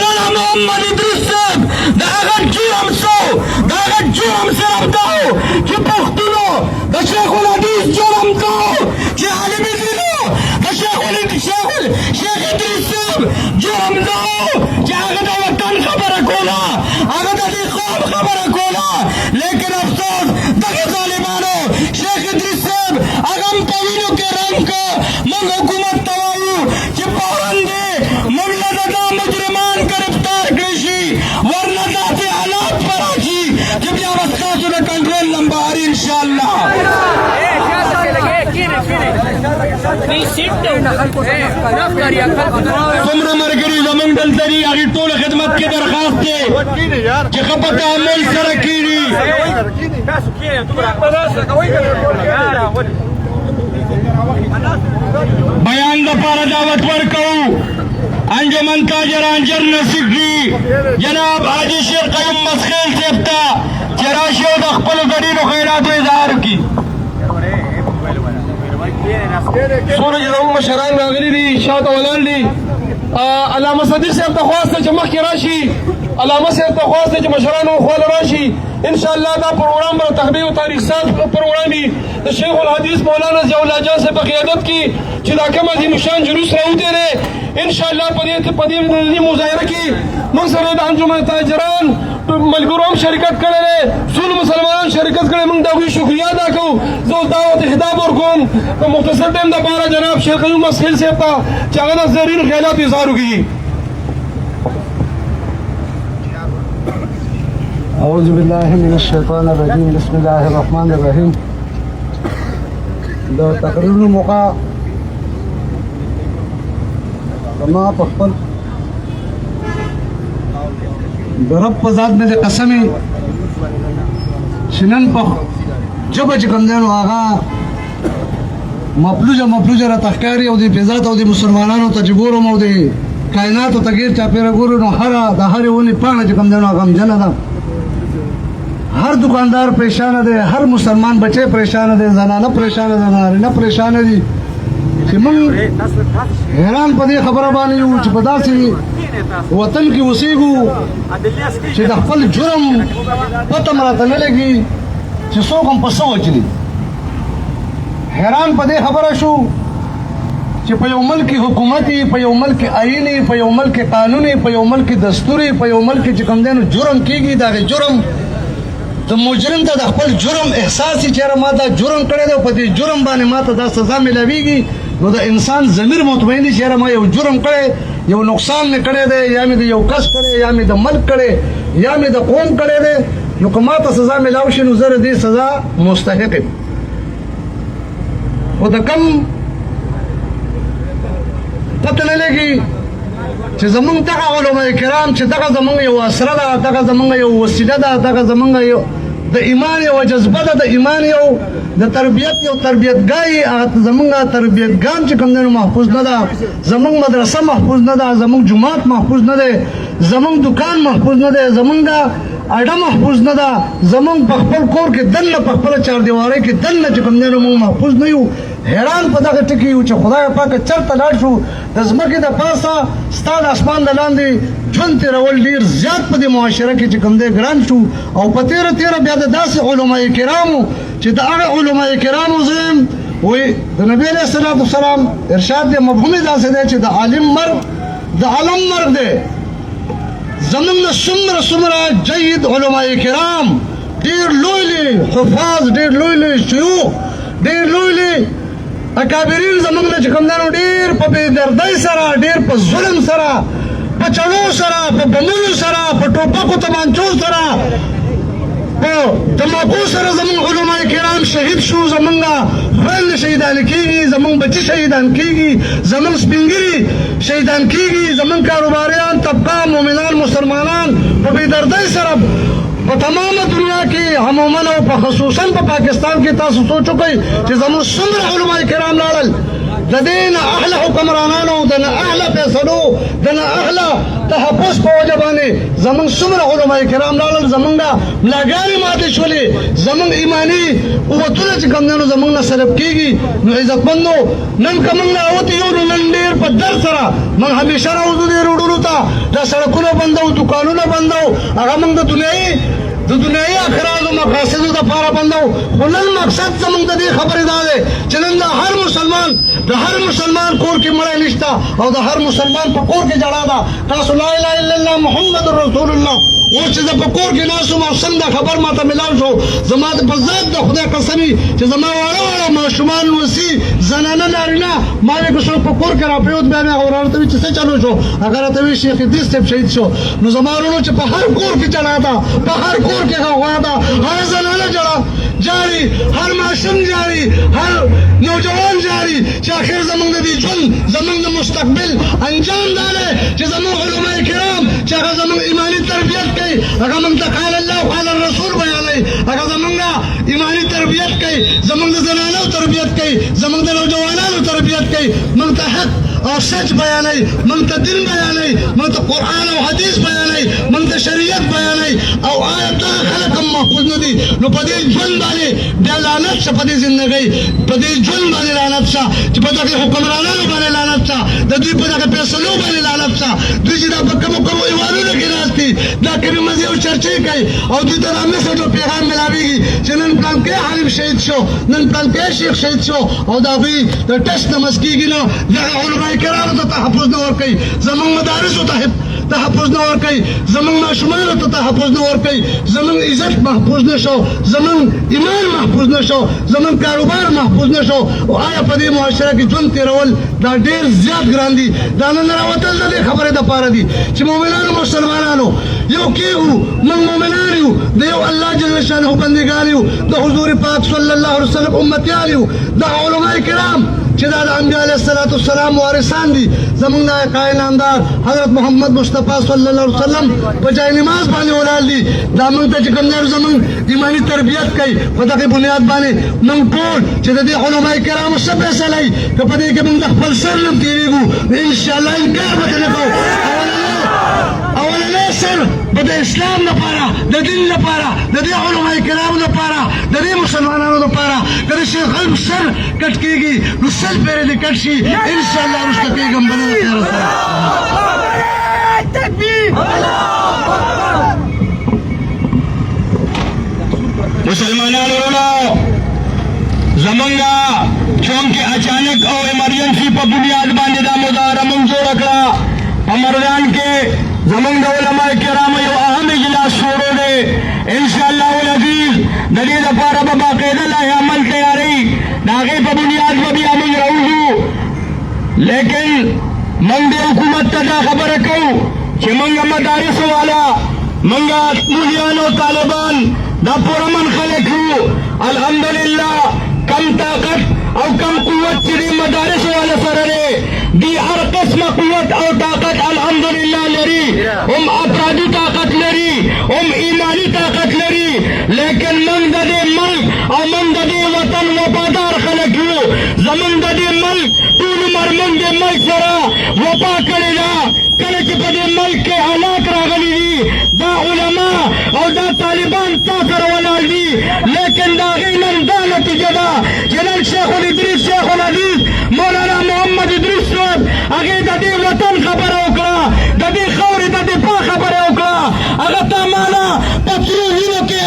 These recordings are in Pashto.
مولانا محمد ادریس صاحب د هغه جرم څه د هغه جرم صرف دا و چې پښتنو د شیخ الحدیث جرم دا و چې عالم دینو د شیخ ادریس صاحب جرم دا و چې هغه د وطن خبره کوله هغه د دې قوم خبره کوله لیکن افسوس دغه ظالمانو شیخ ادریس صاحب هغه هم په وینو کې رنګ که موږ حکومت ته وایو چې فوراً دې موږ له دا مجرمان گرفتار کړی شي ورنه داسې حالات به راشي چې بیا به ستاسو د کنټرول نه بهر انشاءالله څومره ملګري زموږ دلته دي هغې ټولو خدمت کې درخواست دی چې ښه په تعامل سره کېږي بیان دپاره دعوت ورکوو انجمن تاجران جنرل سیکرټري جناب حاجي شیر قیوم مسخیل صاحب ته چې راشي او د خپلو ګډینو خیراتو اظهار وکړي څومره چې زموږ مشران راغلي دي شاته ولاړ دي علامه صدیق صاحب ته خواست دی چې مخکې راشي علامه صاحب ته خواست دی چې مشرانو خواله راشي انشاءالله دا پروګرام به تحبیب و تاریخ ساز پروګرام وي د شیخ الحدیث مولانا ضیاء الله جان صاحب په قیادت کې چې دا کوم عظیم شان جلوس راوتی دی انشاءالله په دې مظاهره کې موږ سره د انجمن تاجران ملګرو هم شرکت کړی دی ټولو مسلمانانو شرکت کړی موږ د هغوی شکریه ادا کوو زه اوس دعوت خطاب ورکوم په مختصر ټایم دپاره جناب شیر قیوم مسخیل صاحب ته چې هغه د زرین خیالاتو اظهار وکړي أعوذ بالله من الشيطان الرجيم بسم الله الرحمن الرحيم د تقریر موقع زما په خپل د رب په ذات مې د قسمې چې نن په ژبه چې کوم دی نو هغه مفلوجه راته ښکاري او د فضات او د مسلمانانو ته چې ګورم او د کائناتو ته غیر چاپېره ګورو نو د هرې ونې پاڼه چې کوم دی نو هغه غمجنه ده هر دکاندار پریشانه دی هر مسلمان بچی پریشانه دی زنانه پریشانه ده نارینه پریشانه دي چې موږ حیران په دې خبره باندې یو چې په داسې وطن کې اوسېږو چې د خپل جرم پته م راته نه لګي چې څوک هم په څه وچلي حیران په دې خبره شو چې په یو ملک حکومت په یو ملک آئین په یو ملک قانون په یو ملک دستور په یو ملک چې کوم دی نو جرم کېږي دغه جرم د مجرم ته د خپل جرم احساس چې چېرې ما دا جرم کړی دی په دې جرم باندې ما ته دا سزا میلاویږي نو د انسان ضمیر مطمئن دی چې یاره ما یو جرم کړی یو نقصان مې کړی دی یا مې د یو کس کړی یا مې د ملک کړی یا مې د قوم کړی دی نو که ما ته سزا میلاو شي نو زه د دې سزا مستحق یم خو د کم پته نه لګي چې زمونږ دغه علما کرام چې دغه زمونږ یو اسره ده دغه زمونږ یو وسیله ده دغه زمونږ یو د ایمان یو جذبه ده د ایمان یو د تربیت یو تربیتګاه زمونږ تربیتګان چې کوم دی نو محفوظ نه ده زمونږ مدرسه محفوظ نه ده زمونږ جومات محفوظ نه دی زمونږ دکان محفوظ نه دی زمونږ اډه محفوظ نه ده زمونږ په خپل کور کې دننه په خپله چاردیوارۍ کې دننه چې کوم دی نو موږ محفوظ نه یو حیران په دغه ټکي یو چې خدای پاکه چېرته لاړ شو د ځمکې د پاسه ستا د اسمان د لاندې ژوند تېرول ډېر زیات په دې معاشره کې چې کوم دی ګران شو او په تېره بیا د داسې علماء کرامو چې د هغه علماء کرامو زه یم وایي د نبي علیه الصلاة والسلام ارشاد دی مفهوم یې داسې دی چې د عالم مرګ د علم مرګ دی زمونږ نه څومره جید علماء کرام ډېر لوی حفاظ ډېر لوی شیوخ ډېر لوی اکابرین زمونږ نه چې کوم دی نو ډېر په بېدردۍ سره ډېر په ظلم سره په چړو سره په بمونو سره په ټوپکو تمانچو سره په دماغو سره زمونږ علماء کرام شهید شو زمونږ خویندې شهیدان کېږي زمونږ بچي شهیدان کېږي زمونږ سپین ږیري شهیدان کېږي زمونږ کاروباریان طبقه مؤمنان مسلمانان په بېدردۍ سره په تمامه دنیا کې عموما او په خصوصا په پاکستان کې تاسو سوچ وکئ چې زموږ څومره علماء کرام لاړل د دې نه اهله حکمرانانو د نه اهله فیصلو د نه اهله تحفظ په وجه باندې زموږ څومره علماء کرام لاړل زموږ ملاګانې ماتې شولې زموږ ایماني قوتونه چې کوم دی نو زموږ نه سلب کېږي نو عزتمندو نن که موږ نه اوتې یو نو نن ډېر په درد سره موږ همیشه راوځو دې روډونو ته دا سړکونه دکانونه بندو هغه موږ د دنیايي اخراجو مقاصدو دپاره بندو خو نن مقصد زموږ د دې خبرې دا دی چې نن د هر مسلمان کور کې مړی نشته او د هر مسلمان په کور کې جړا ده تاسو لا اله الا الله محمد رسول الله اوس چې زه په کور کې ناست وم او سم دا خبر ماته ملاو شو زما په ذات د خدای قسمي چې زما واړه ماشومان وسي زنانه نارینه ما یې که څوک په کور کې راپرېوت بیا مې هغه ورته وي چې څه چلو شو هغه راته وي شیخ ادریس صاحب شهید شو نو زما وروڼو چې په هر کور کې جړا ده په هر کور کې غوغا ده هر زنانه جاري هر ماشوم جاري هر نوجوان جاري چې آخر زموږ د دې ژوند زموږ د مستقبل انجام دا دی چې زموږ علما کرام چې هغه زموږ ایماني تربیت کوي هغه موږ ته قال الله قال الرسول بیانوي هغه زموږ ایماني تربیت کوي زموږ د زنانو تربیت کوي زموږ د نوجوانانو تربیت کوي موږ ته حق او سچ بیانوي موږ ته دین بیانوي موږ ته قرآن او حدیث بیانوي موږ ته شریعت بیانوي او آیا دا خلک هم محفوظ نه دي نو په دې ژوند باندې بیا لعنت شه په دې زندګۍ په دې ژوند باندې لعنت شه چې په دغه حکمرانانو باندې لعنت شه د دوی په دغه فیصلو باندې لعنت شه دوی چې دا په کومو ایوانونو کې ناست دي دا کلمې او چرچې کوي او دوی ته دا میسج او پیغام ملاویږي چې نن پلانکی عالم شهید شو نن پلانکی شیخ شهید شو او دا دوی د ټسټ نه مسکېږي نه دغه علما کرامو ته تحفظ نه ورکوي زموږ مدارسو ته تحفظ نه ورکوي زموږ ماشومانو ته تحفظ نه ورکوي زموږ عزت محفوظ نه شو زموږ ایمان محفوظ نه شو زموږ کاروبار محفوظ نه شو او آیا په دې معاشره کې ژوند تېرول دا ډېر زیات ګران دي دا نن راوتل د دې خبرې دپاره دي چې مؤمنانو مسلمانانو یو کېږو موږ مؤمنان یو د یو الله جل شانه بندګان یو د حضور پاک صلی الله علیه وسلم امتیان یو د علما کرام چې دا د انبیاء علیه السلام وارثان دي زموږ د قائل نامدار حضرت محمد مصطفی صلی الله علیه وسلم په جای نماز باندې ولاړ دي دا موږ ته چې کوم دی زموږ ایماني تربیت کوي په دغه بنیاد باندې موږ ټول چې د دې علما کرامو څه فیصله وي که په دې کې موږ د خپل سر نه تېرېږو انشاءالله انکار به نه کوو اولنی سر به د اسلام لپاره د دین لپاره د دې علما کرامو لپاره د دې مسلمانانو لپاره که د شیخ علم سر کټ کېږي نو سل پېرې دې کټ شي انشاءالله وروسته کېږم بله د خیره سره مسلمانانو وروڼو زمونږه چونکې اچانک او ایمرجنسي په بنیاد باندې دا مظاهره موږ جوړه کړه په مردان کې زمونږ د علماء کرامو یو اهم اجلاس شروع دی انشاءالله العزیز د دې لپاره به باقاعده لایحه عمل تیاروي د هغې په بنیاد به بیا موږ راوځو لیکن موږ د حکومت ته دا خبره کوو چې موږ مدارسو والا موږ مولیان او طالبان دا پرامن خلک یو الحمدلله کم طاقت او کم قوت چې دې مدارسو والا سره دی دی هر قسمه قوت او طاقت الحمدلله لري هم افرادي طاقت لري هم ایمانی طاقت لري لیکن موږ د دې ملک او موږ د دې وطن وفادار خلک یو زموږ د دې ملک ټول عمر موږ د ملک سره وفا کړې ده کله چې په دې ملک کې حالات راغلي دي دا علما او دا طالبان تا سره ولاړ دي لیکن د هغې نن دا نتیجه ده چې نن شیخ الادریس شیخ الحدیث مولانا محمد ادریس صاحب هغې د دې وطن خبره وکړه د دې خاورې د دفاع خبره وکړه هغه تا مانا په سرو وینو کې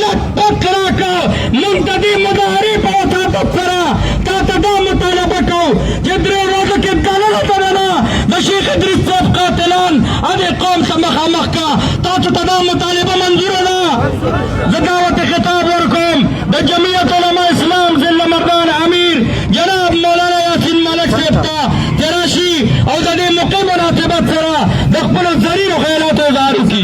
لټ پټ راکړه موږ د دې مظاهرې په وطاقت سره تا ته دا مطالبه کوو چې درې ورځو کې دننه د شیخ ادریس صاحب قاتلان هغې قوم ته مخامخ کا تاسو ته دا مطالبه منظوره ده زه دعوت خطاب ورکوم د جمعیت علما اسلام ضلع مردان امیر جناب مولانا یاسین ملک صاحب ته چې راشي او د دې موقع مناسبت سره د خپلو زرینو خیالاتو اظهار وکړي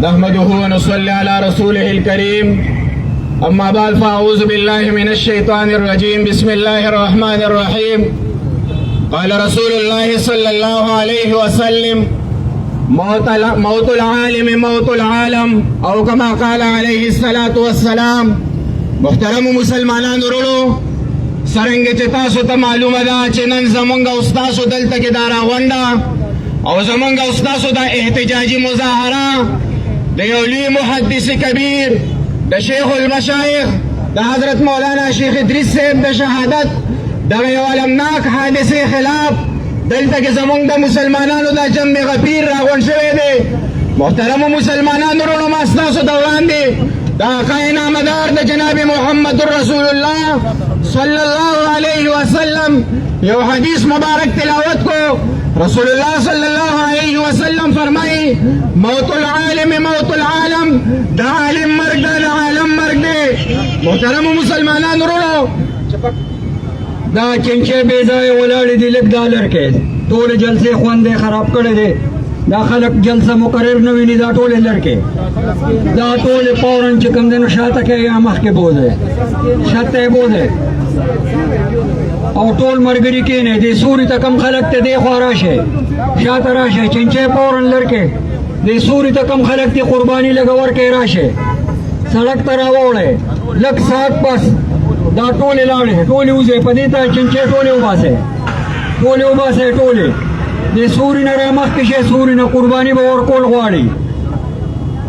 نحمده ونصلي على رسوله الكريم أما بعد فأعوذ بالله من الشيطان الرجيم بسم الله الرحمن الرحيم قال رسول الله صلى الله عليه وسلم موت العالم موت العالم أو كما قال عليه الصلاة والسلام محترم مسلمانان ورونو سرنګ چې تاسو ته معلومه ده چې نن زمونږ استادو دلته کې دا راغونډه او زمونږ استادو دا احتجاجي مظاهره د یو لوی محدث کبیر د شیخ المشایخ د حضرت مولانا شیخ ادریس صاحب د شهادت دغه یو المناک حادثې خلاف دلته کې زمونږ د مسلمانانو دا جمع غفیر راغونډ شوی دی. محترمو مسلمانانو وروڼو، ما ستاسو د وړاندې د حقای نامدار د جناب محمد رسول الله صلی الله علیه وسلم یو حدیث مبارک تلاوت کو. رسول الله صلی الله علیه وسلم فرمایي موت العالم موت العالم، د عالم مرګ ده، د عالم مرګ دی. محترمو مسلمانانو وروڼو، دا چنچې بې ځایه ولاړې دي، لږ دا لرکې ټولې جلسې خوند یې خراب کړی دی. دا خلک جلسه مقرر نه ویني، دا ټولې لرکې دا ټولې فوراً چې کوم دی نو شاته کې یا مخکې بوځئ، شاته یې بوځئ او ټول ملګري کېنئ. دې سوري ته کم خلک ته دې خوا راشئ، شاته راشئ. چنچې فوراً لرکې دې سوري ته کم خلک دې قرباني لږه ورکئ، راشئ سړک ته راوړئ. لږ ساعت پس دا ټولې لاړې ټولې وځئ، په دې ته چنچې ټولې وباسئ، ټولې وباسئ، ټولې دې سوري نه رامخکې شئ. سوري نه قرباني به ورکول غواړي.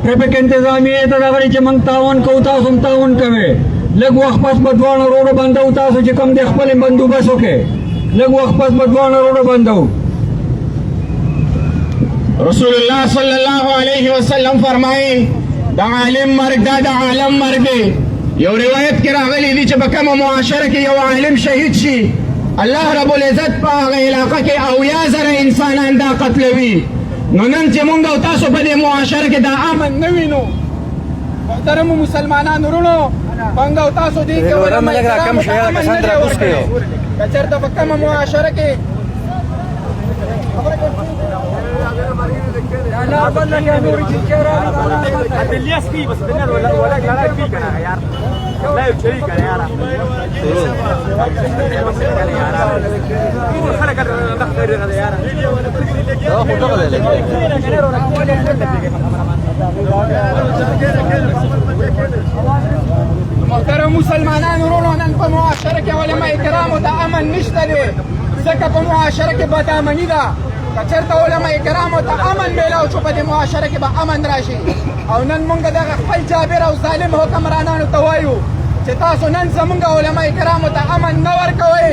ټرافیک انتظامیې ته دغه چې موږ تاوان کوو، تاسو هم تاوان کوئ. لږ وخت پس به دواړه روډه بندو، تاسو چې کوم دی خپل بندوبست وکړئ. لږ وخت پس به دواړه روډه بندو. رسول الله صلی الله علیه وسلم فرمایي د عالم مرګ دا د عالم مرګ دی. یو روایت کې راغلی دی چې په کومه معاشره کې یو عالم شهید شي، الله رب العزت په هغه علاقه کې 80,000 انسانان دا قتلوي. نو نن چې مونږ او تاسو په دې معاشره کې دا امن نه وینو، محترمو مسلمانانو وروڼو، مونږ او تاسو دې کې علماء کرامو ته امن نه دی ورکړی. که چېرته په کومه معاشره کې محترم مسلمانانو وروڼو، نن په معاشره کې علماء کرامو ته امن نشته دی، ځکه په معاشره کې بدامني ده. که چېرته علماء کرامو ته امن میلاو شو، په دې معاشره کې به امن راشي. او نن مونږ دغه خپل جابر او ظالم حکمرانانو ته وایو چې تاسو نن زمونږ علماء کرامو ته امن نه ورکوئ.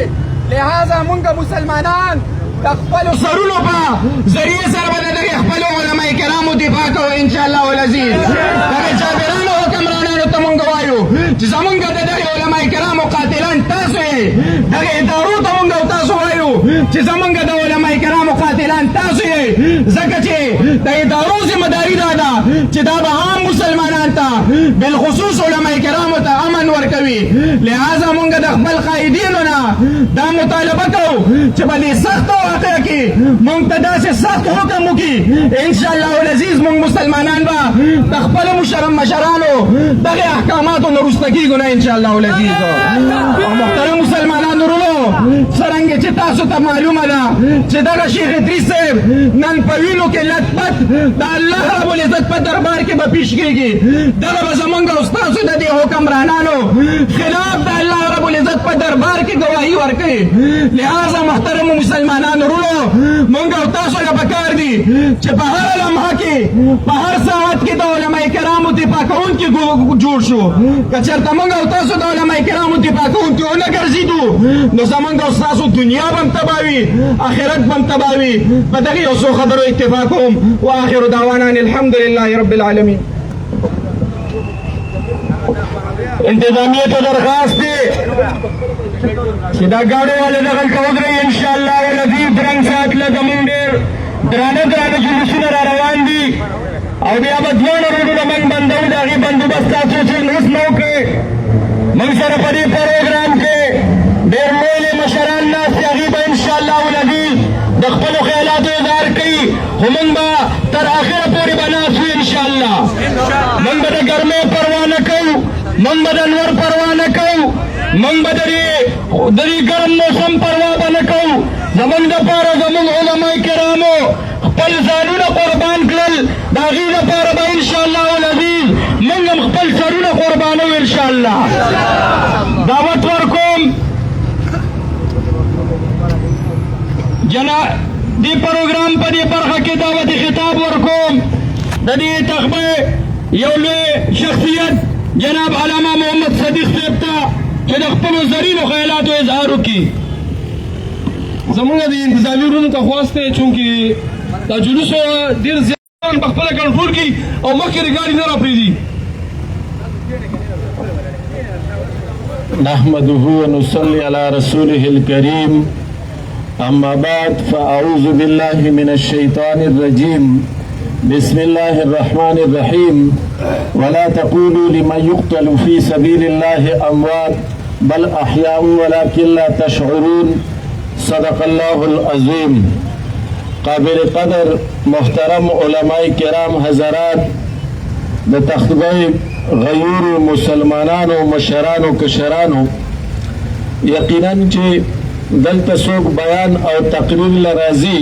لہذا مونږ مسلمانان د خپلو سرونو په ذریعې سره به د دغې خپلو علماء کرامو دفاع کوو انشاءالله العزیز. دغې جابرانو حکمرانانو ته مونږ وایو چې زمونږ د دغې علماء کرامو قاتلان تاسو یې. دغې ادارو ته مونږ او تاسو وایو چې زمونږ د علماء کرامو قاتلان تاسو یې، ځکه چې د ادارو ذمهداري دا ده چې دا به عام مسلمانان ته بالخصوص علماء کرامو ته امن ورکوي. لہذا مونږ د خپل قائدینو نه دا مطالبه کوو چې په دې سختو واقعه کې مونږ ته داسې سخت حکم وکړي انشاءالله العزیز. مونږ مسلمانان به د خپلو مشرانو دغې احکاماتو نه وروسته کېږو نه انشاءالله العزیز. او محترم مسلمانانو وروڼو، څرنګه چې تاسو ته معلومه ده چې دغه شیخ ادریس صاحب نن په وینو کې لطفت د الله رب العزت په دربار کې به پیش کېږي. دغه به زمونږ او ستاسو د دې حکمرانانو خلاف د الله رب العزت په دربار کې ګواهي ورکوي. لہذا محترمو مسلمانانو وروڼو، مونږ او تاسو له پکار دي چې په هر لمحه کې په هر ساعت کې د علماء کرامو دفاع کوونکي جوړ شو. که چېرته مونږ او تاسو د علماء کرامو دفاع کوونکي ونه ګرځېدو نو زمونږ او ستاسو دنیا به هم تباه وي، آخرت به هم تباه وي. په دغې یو څو خبرو اکتفا کوم. واخر دعوانا الحمد لله رب العالمین. انتظامیه ته درخواست دی چې دا ګاډو والا دغلته ودرئ انشاءالله العزیز. درنګ ساعت له زمونږ ډېر درانه جلوسونه را روان دي او بیا به دواړه روډونه موږ بندوو. د هغې بندوبست تاسو چې اوس نه وکړئ. موږ سره په دې پروګرام کې ډېر لوی مشران ناست دي، هغې به انشاءالله العزیز د خپلو خیالاتو اظهار کوي. خو موږ به تر آخره پورې به ناست وو انشاءالله. موږ به د ګرمۍ پروا نه کوو، موږ به د لمر پروا نه کوو، موږ به د دې ګرم موسم پروا به نه کوو. زمونږ دپاره زمونږ علماء کرامو خپل ځانونه قربان کړل، د هغې دپاره به انشاءالله العزیز موږ هم خپل سرونه قربانوو انشاءالله. دعوت ورکوم دې پروګرام په دې برخه کې دعوت خطاب ورکوم د دې تخبه یو لوی شخصیت جناب علامه محمد صدیق صاحب ته چې د خپلو زرینو خیالاتو اظهار وکړي. زمونږ د انتظامي ورونو ته خواست دی چونکې دا جلوس ډېر زیات په خپله کنټرول کړي او مخکې د ګاډي نه راپرېږدي. نحمده ونصلي على رسوله الكريم أما بعد فأعوذ بالله من الشيطان الرجيم بسم الله الرحمن الرحيم ولا تقولوا لمن يقتل في سبيل الله أموات بل أحياء ولكن لا تشعرون صدق الله العظيم. قابل قدر محترم علماء کرام حضرات د تختګۍ غیور مسلمانانو مشرانو کشرانو، یقینا چې دلته څوک بیان او تقریر لراځي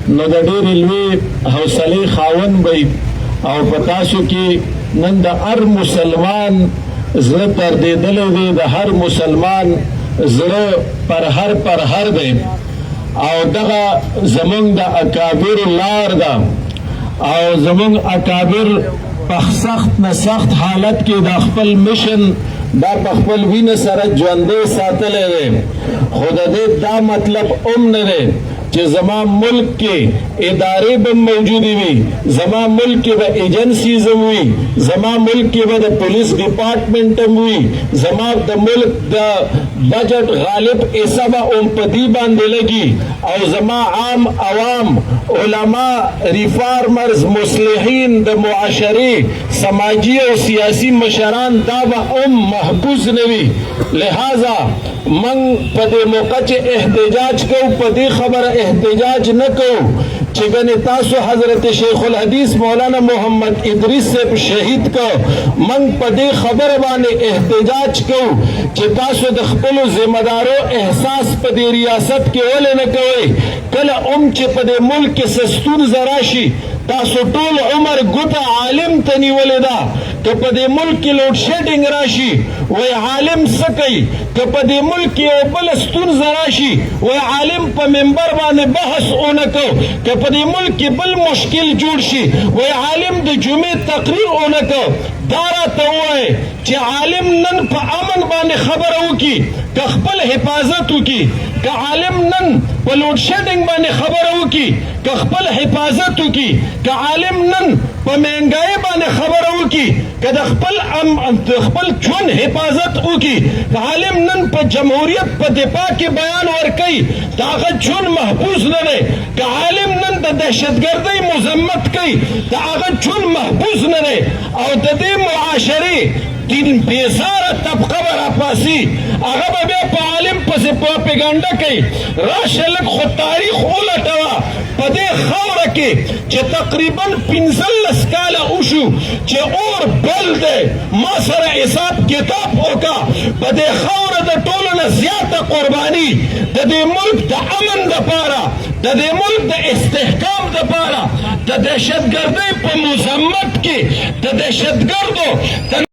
نو د ډېرې لوی حوصلې خاوند وي او په تاسو کې نن د هر مسلمان زړه تردېدلی دی، د هر مسلمان زړه پرهر دی او دغه زمونږ د اکابر لار ده او زمونږ اکابر په سخت نه سخت حالت کې د خپل مشن دا په خپل وینه سره ژوندی ساتلی دی. خو د دې دا مطلب هم نه دی چې زما ملک کې ادارې به موجودې وي، زما ملک کې به ایجنسیز هم وي، زما ملک کې به د پولیس ډپارټمنټ هم وي، زما د ملک د بجټ غالب حصه به هم په دې باندې لګي او زما عام عوام علما ریفارمرز مصلحین د معاشرې سماجی او سیاسی مشران دا به هم محفوظ نه وي. لہذا من په دې موقع چې احتجاج کوو په دې خبره احتجاج نه کوو چې ګنې تاسو حضرت شیخ الحدیث مولانا محمد ادریس صاحب شهید کو، من په دې خبره باندې احتجاج کوو چې تاسو د خپلو ذمہ دارو احساس په دې ریاست کې ولې نه کوئ. کله چې په دې ملک کې څه ستونزه راشي تاسو ټول عمر ګوته عالم ته نیولې ده، که په دې ملک کې لوډ شیډینګ راشي وای عالم څه کوي، که په دې ملک کې یو بله ستونزه راشي وای عالم په منبر باندې بحث ونه کو، که په دې ملک کې بل مشکل جوړ شي وای عالم د جمعې تقریر ونه کو. دا راته ووایي چې عالم نن په امن باندې خبره وکړي که خپل حفاظت وکړي، که عالم نن په لوډ شیډینګ باندې خبره وکړي که خپل حفاظت وکړي، که عالم نن په مهنګایۍ باندې خبره وکړي که د خپل ژوند حفاظت وکړي، که عالم نن په جمهوریت په دفاع کې بیان ورکوي د هغه ژوند محفوظ نه دی، که عالم نن د دهشتګردۍ مذمت کوي د هغه ژوند محفوظ نه دی او د دې معاشرې دین بیزاره طبقه به راپاسي هغه به بیا په عالم پسې پروپیګنډه کوي. راشه لږ خو تاریخ ولټوه په دې خاوره کې چې تقریبا 15 کاله وشو چې اور بل دی، ما سره حساب کتاب وکړه په دې خاوره د ټولو نه زیاته قرباني د دې ملک د امن دپاره د دې ملک د استحکام دپاره د دهشتګردۍ په مذمت کې د دهشتګردو